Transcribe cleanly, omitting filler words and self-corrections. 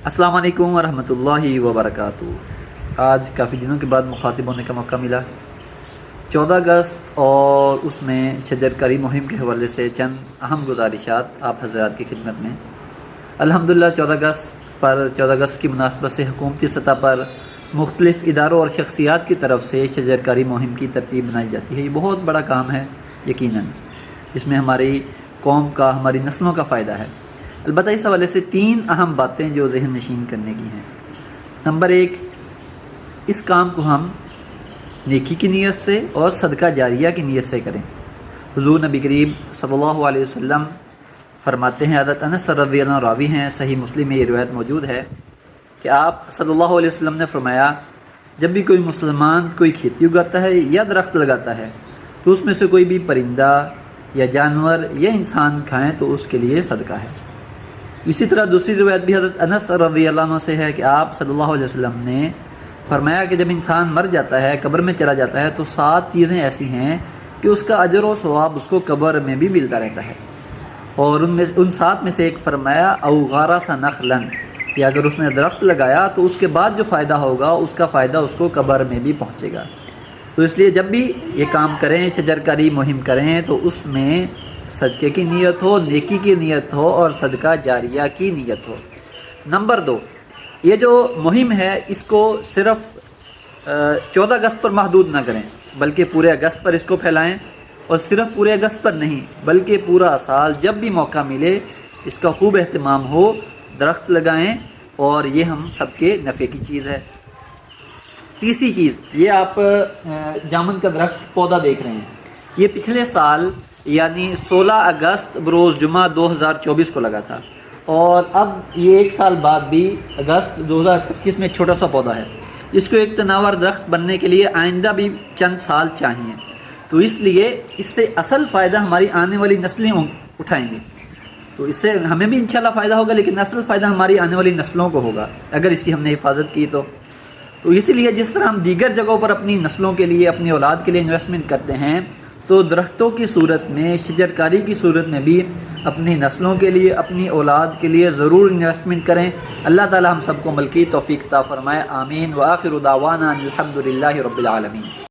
السلام علیکم ورحمۃ اللہ وبرکاتہ۔ آج کافی دنوں کے بعد مخاطب ہونے کا موقع ملا۔ 14 اگست اور اس میں شجرکاری مہم کے حوالے سے چند اہم گزارشات آپ حضرات کی خدمت میں۔ الحمدللہ 14 اگست کی مناسبت سے حکومتی سطح پر مختلف اداروں اور شخصیات کی طرف سے شجرکاری مہم کی ترتیب بنائی جاتی ہے۔ یہ بہت بڑا کام ہے یقیناً، جس میں ہماری قوم کا، ہماری نسلوں کا فائدہ ہے۔ البتہ اس حوالے سے 3 اہم باتیں جو ذہن نشین کرنے کی ہیں۔ نمبر 1، اس کام کو ہم نیکی کی نیت سے اور صدقہ جاریہ کی نیت سے کریں۔ حضور نبی کریم صلی اللہ علیہ وسلم فرماتے ہیں، حضرت انس رضی اللہ عنہ راوی ہیں، صحیح مسلم میں یہ روایت موجود ہے کہ آپ صلی اللہ علیہ وسلم نے فرمایا، جب بھی کوئی مسلمان کوئی کھیتی اگاتا ہے یا درخت لگاتا ہے تو اس میں سے کوئی بھی پرندہ یا جانور یا انسان کھائیں تو اس کے لیے صدقہ ہے۔ اسی طرح دوسری روایت بھی حضرت انس رضی اللہ عنہ سے ہے کہ آپ صلی اللہ علیہ وسلم نے فرمایا کہ جب انسان مر جاتا ہے، قبر میں چلا جاتا ہے، تو 7 چیزیں ایسی ہیں کہ اس کا اجر و ثواب اس کو قبر میں بھی ملتا رہتا ہے، اور ان 7 میں سے ایک فرمایا او غارس نخلا، کہ اگر اس نے درخت لگایا تو اس کے بعد جو فائدہ ہوگا اس کا فائدہ اس کو قبر میں بھی پہنچے گا۔ تو اس لیے جب بھی یہ کام کریں، شجرکاری مہم کریں، تو اس میں صدقے کی نیت ہو، نیکی کی نیت ہو اور صدقہ جاریہ کی نیت ہو۔ نمبر 2، یہ جو مہم ہے اس کو صرف 14 اگست پر محدود نہ کریں، بلکہ پورے اگست پر اس کو پھیلائیں، اور صرف پورے اگست پر نہیں بلکہ پورا سال جب بھی موقع ملے اس کا خوب اہتمام ہو، درخت لگائیں، اور یہ ہم سب کے نفع کی چیز ہے۔ تیسری چیز، یہ آپ جامن کا درخت پودا دیکھ رہے ہیں، یہ پچھلے سال یعنی 16 اگست بروز جمعہ 2024 کو لگا تھا، اور اب یہ 1 سال بعد بھی اگست 2025 میں چھوٹا سا پودا ہے۔ اس کو ایک تناور درخت بننے کے لیے آئندہ بھی چند سال چاہیے، تو اس لیے اس سے اصل فائدہ ہماری آنے والی نسلیں اٹھائیں گی، تو اس سے ہمیں بھی انشاءاللہ فائدہ ہوگا، لیکن اصل فائدہ ہماری آنے والی نسلوں کو ہوگا اگر اس کی ہم نے حفاظت کی تو اسی لیے جس طرح ہم دیگر جگہوں پر اپنی نسلوں کے لیے، اپنی اولاد کے لیے انویسٹمنٹ کرتے ہیں، تو درختوں کی صورت میں، شجرکاری کی صورت میں بھی اپنی نسلوں کے لیے، اپنی اولاد کے لیے ضرور انویسٹمنٹ کریں۔ اللہ تعالی ہم سب کو عمل کی توفیق عطا فرمائے، آمین۔ وآخر دعوانا الحمد للہ رب العالمین۔